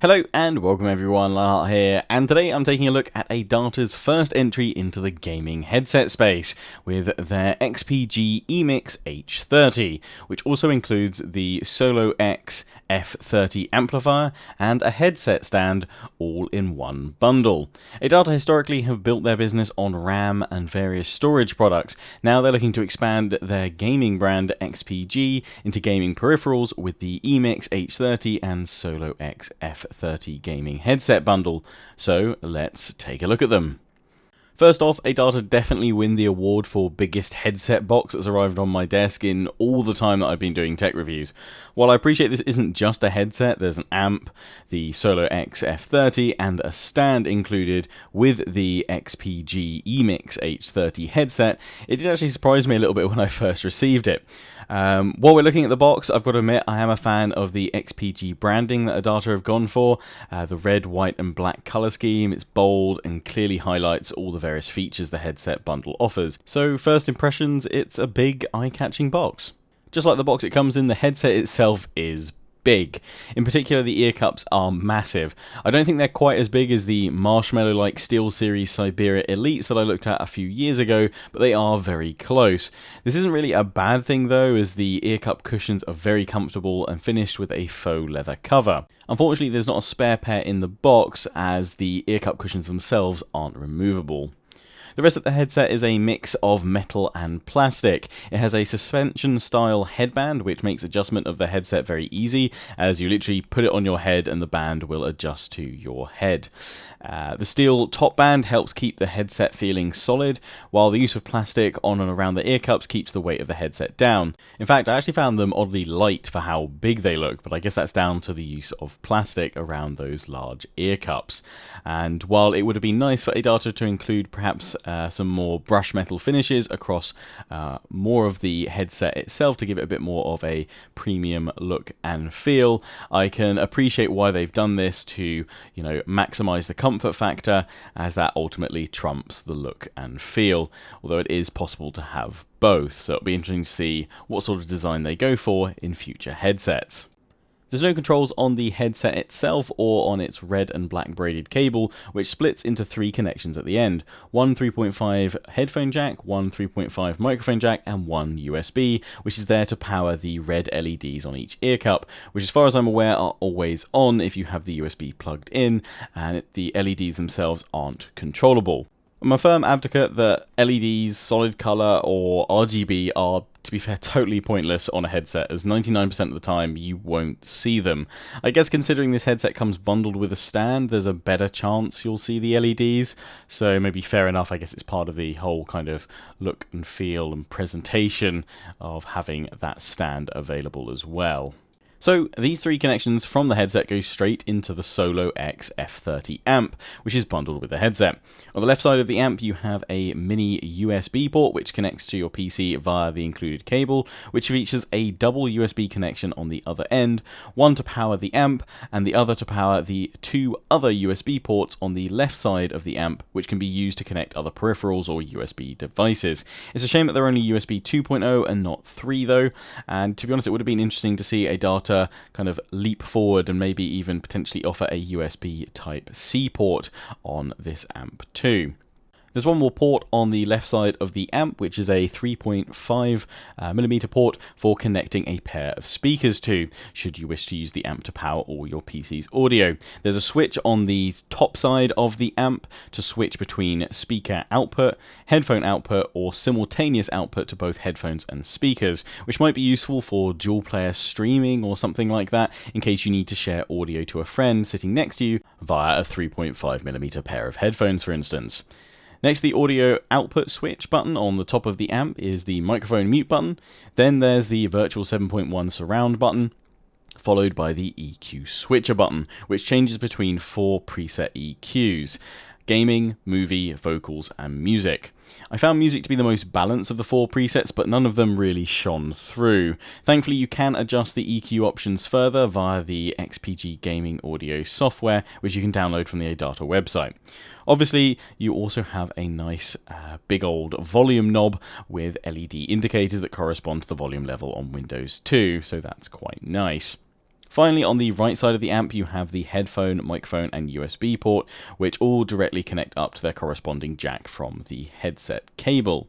Hello and welcome everyone, Lyle here, and today I'm taking a look at Adata's first entry into the gaming headset space with their XPG EMIX H30, which also includes the SOLOX F30 amplifier and a headset stand all in one bundle. Adata historically have built their business on RAM and various storage products. Now they're looking to expand their gaming brand XPG into gaming peripherals with the EMIX H30 and SOLOX F30 gaming headset bundle. So let's take a look at them. First off, Adata definitely win the award for biggest headset box that's arrived on my desk in all the time that I've been doing tech reviews. While I appreciate this isn't just a headset, there's an amp, the SOLOX F30, and a stand included with the XPG EMIX H30 headset, it did actually surprise me a little bit when I first received it. While we're looking at the box, I've got to admit I am a fan of the XPG branding that Adata have gone for. The red, white and black colour scheme, it's bold and clearly highlights all the various features the headset bundle offers. So first impressions, it's a big eye-catching box. Just like the box it comes in, the headset itself is big. In particular, the ear cups are massive. I don't think they're quite as big as the marshmallow-like SteelSeries Siberia Elites that I looked at a few years ago, but they are very close. This isn't really a bad thing though, as the ear cup cushions are very comfortable and finished with a faux leather cover. Unfortunately, there's not a spare pair in the box, as the ear cup cushions themselves aren't removable. The rest of the headset is a mix of metal and plastic. It has a suspension-style headband, which makes adjustment of the headset very easy, as you literally put it on your head and the band will adjust to your head. The steel top band helps keep the headset feeling solid, while the use of plastic on and around the ear cups keeps the weight of the headset down. In fact, I actually found them oddly light for how big they look, but I guess that's down to the use of plastic around those large ear cups. And while it would have been nice for Adata to include perhaps some more brush metal finishes across more of the headset itself to give it a bit more of a premium look and feel, I can appreciate why they've done this to, maximize the comfort factor, as that ultimately trumps the look and feel, although it is possible to have both, so it'll be interesting to see what sort of design they go for in future headsets. There's no controls on the headset itself or on its red and black braided cable, which splits into 3 connections at the end. One 3.5 headphone jack, one 3.5 microphone jack, and one USB, which is there to power the red LEDs on each ear cup, which as far as I'm aware are always on if you have the USB plugged in, and the LEDs themselves aren't controllable. I'm a firm advocate that LEDs, solid color, or RGB are, to be fair, totally pointless on a headset, as 99% of the time you won't see them. I guess considering this headset comes bundled with a stand, there's a better chance you'll see the LEDs, so maybe fair enough. I guess it's part of the whole kind of look and feel and presentation of having that stand available as well. So these 3 connections from the headset go straight into the SOLOX F30 amp, which is bundled with the headset. On the left side of the amp you have a mini USB port which connects to your PC via the included cable, which features a double USB connection on the other end, one to power the amp and the other to power the 2 other USB ports on the left side of the amp, which can be used to connect other peripherals or USB devices. It's a shame that they're only USB 2.0 and not 3 though, and to be honest it would have been interesting to see Adata kind of leap forward and maybe even potentially offer a USB Type-C port on this amp too. There's one more port on the left side of the amp, which is a 3.5mm port for connecting a pair of speakers to, should you wish to use the amp to power all your PC's audio. There's a switch on the top side of the amp to switch between speaker output, headphone output, or simultaneous output to both headphones and speakers, which might be useful for dual player streaming or something like that, in case you need to share audio to a friend sitting next to you via a 3.5mm pair of headphones, for instance. Next, the audio output switch button on the top of the amp is the microphone mute button. Then there's the virtual 7.1 surround button, followed by the EQ switcher button, which changes between 4 preset EQs: gaming, movie, vocals, and music. I found music to be the most balanced of the 4 presets, but none of them really shone through. Thankfully, you can adjust the EQ options further via the XPG gaming audio software, which you can download from the Adata website. Obviously, you also have a nice big old volume knob with LED indicators that correspond to the volume level on Windows 2, so that's quite nice. Finally, on the right side of the amp, you have the headphone, microphone, and USB port, which all directly connect up to their corresponding jack from the headset cable.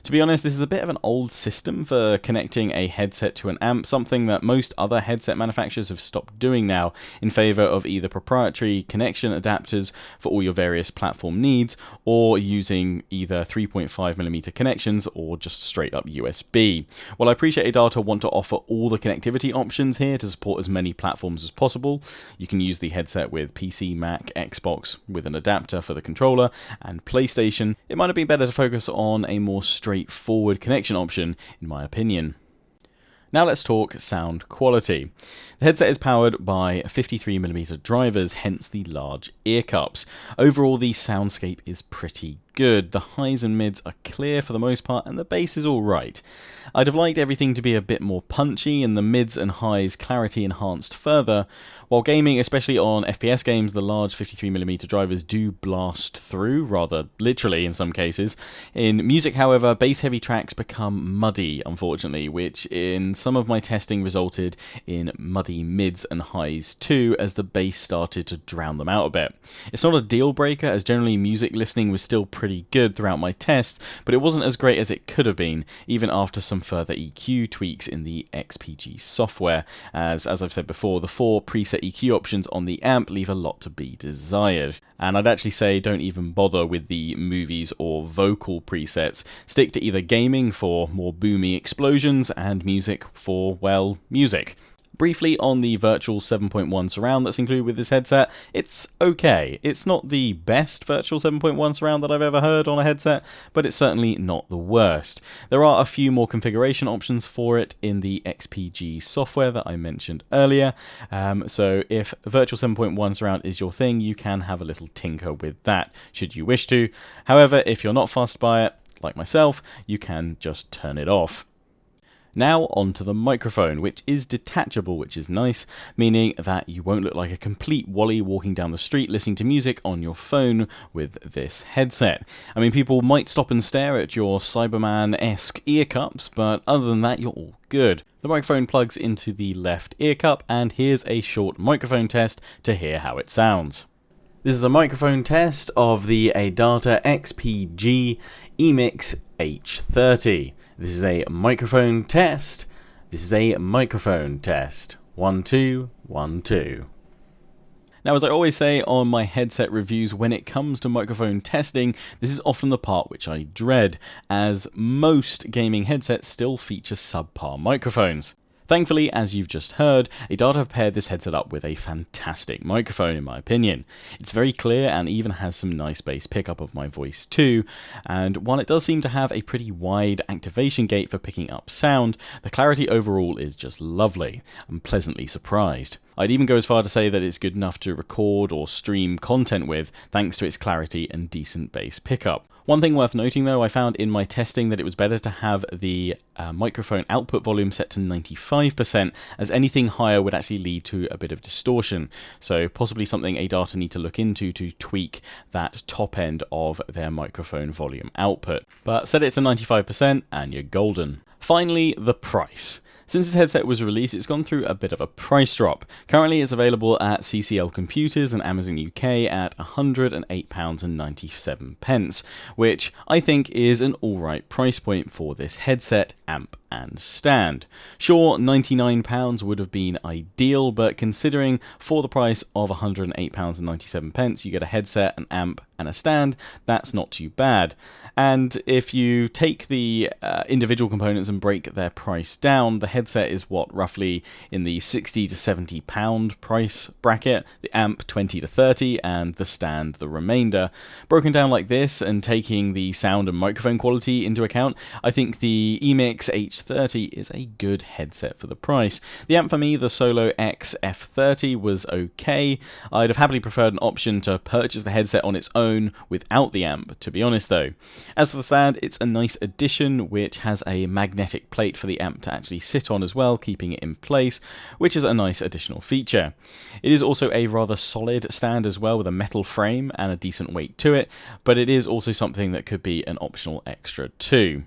To be honest, this is a bit of an old system for connecting a headset to an amp, something that most other headset manufacturers have stopped doing now in favor of either proprietary connection adapters for all your various platform needs, or using either 3.5mm connections or just straight up USB. While I appreciate Adata want to offer all the connectivity options here to support as many platforms as possible, you can use the headset with PC, Mac, Xbox with an adapter for the controller, and PlayStation. It might have been better to focus on a more straightforward connection option, in my opinion. Now let's talk sound quality. The headset is powered by 53mm drivers, hence the large ear cups. Overall, the soundscape is pretty good. The highs and mids are clear for the most part, and the bass is alright. I'd have liked everything to be a bit more punchy, and the mids and highs clarity enhanced further. While gaming, especially on FPS games, the large 53mm drivers do blast through, rather literally in some cases. In music, however, bass-heavy tracks become muddy, unfortunately, which in some of my testing resulted in muddy mids and highs too, as the bass started to drown them out a bit. It's not a deal breaker, as generally music listening was still pretty good throughout my tests, but it wasn't as great as it could have been, even after some further EQ tweaks in the XPG software, as I've said before, the 4 preset EQ options on the amp leave a lot to be desired. And I'd actually say don't even bother with the movies or vocal presets. Stick to either gaming for more boomy explosions and music for, well, music. Briefly on the virtual 7.1 surround that's included with this headset, it's okay. It's not the best virtual 7.1 surround that I've ever heard on a headset, but it's certainly not the worst. There are a few more configuration options for it in the XPG software that I mentioned earlier, so if virtual 7.1 surround is your thing, you can have a little tinker with that, should you wish to. However, if you're not fussed by it, like myself, you can just turn it off. Now onto the microphone, which is detachable, which is nice, meaning that you won't look like a complete wally walking down the street listening to music on your phone with this headset. I mean, people might stop and stare at your Cyberman-esque ear cups, but other than that, you're all good. The microphone plugs into the left ear cup, and here's a short microphone test to hear how it sounds. This is a microphone test of the Adata XPG EMIX H30. This is a microphone test. This is a microphone test. 1, 2, 1, 2. Now, as I always say on my headset reviews, when it comes to microphone testing, this is often the part which I dread, as most gaming headsets still feature subpar microphones. Thankfully, as you've just heard, Adata have paired this headset up with a fantastic microphone in my opinion. It's very clear and even has some nice bass pickup of my voice too, and while it does seem to have a pretty wide activation gate for picking up sound, the clarity overall is just lovely. I'm pleasantly surprised. I'd even go as far to say that it's good enough to record or stream content with, thanks to its clarity and decent bass pickup. One thing worth noting though, I found in my testing that it was better to have the microphone output volume set to 95%, as anything higher would actually lead to a bit of distortion. So possibly something Adata need to look into to tweak that top end of their microphone volume output. But set it to 95% and you're golden. Finally, the price. Since this headset was released, it's gone through a bit of a price drop. Currently, it's available at CCL Computers and Amazon UK at £108.97, which I think is an alright price point for this headset, amp, and stand. Sure, £99 would have been ideal, but considering for the price of £108.97 you get a headset, an amp, and a stand, that's not too bad. And if you take the individual components and break their price down, the headset is roughly in the £60 to £70 price bracket, the amp 20 to 30, and the stand the remainder. Broken down like this and taking the sound and microphone quality into account, I think the EMIX H30 is a good headset for the price. The amp for me, the SOLOX F30, was okay. I'd have happily preferred an option to purchase the headset on its own without the amp, to be honest though. As for the stand, it's a nice addition which has a magnetic plate for the amp to actually sit on as well, keeping it in place, which is a nice additional feature. It is also a rather solid stand as well, with a metal frame and a decent weight to it, but it is also something that could be an optional extra too.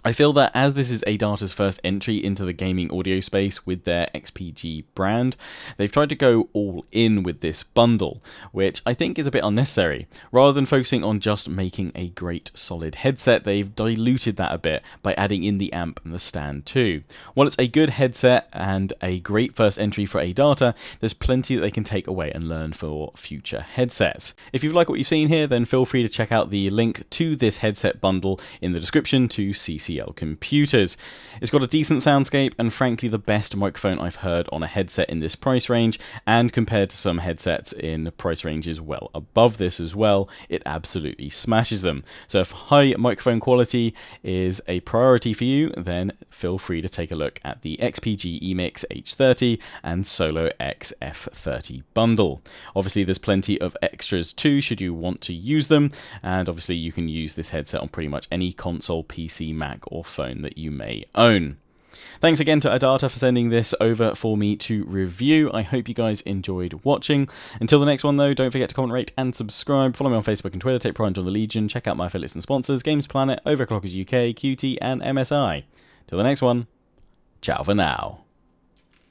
I feel that as this is Adata's first entry into the gaming audio space with their XPG brand, they've tried to go all in with this bundle, which I think is a bit unnecessary. Rather than focusing on just making a great solid headset, they've diluted that a bit by adding in the amp and the stand too. While it's a good headset and a great first entry for Adata, there's plenty that they can take away and learn for future headsets. If you've liked what you've seen here, then feel free to check out the link to this headset bundle in the description to CCL computers. It's got a decent soundscape and frankly the best microphone I've heard on a headset in this price range, and compared to some headsets in price ranges well above this as well, it absolutely smashes them. So if high microphone quality is a priority for you, then feel free to take a look at the XPG EMIX H30 and SOLOX F30 bundle. Obviously there's plenty of extras too should you want to use them, and obviously you can use this headset on pretty much any console, PC, Mac or phone that you may own. Thanks again to Adata for sending this over for me to review. I hope you guys enjoyed watching. Until the next one though, don't forget to comment, rate and subscribe. Follow me on Facebook and Twitter, take pride and join the Legion. Check out my affiliates and sponsors, Games Planet, Overclockers UK, QT and MSI. Till the next one, ciao for now.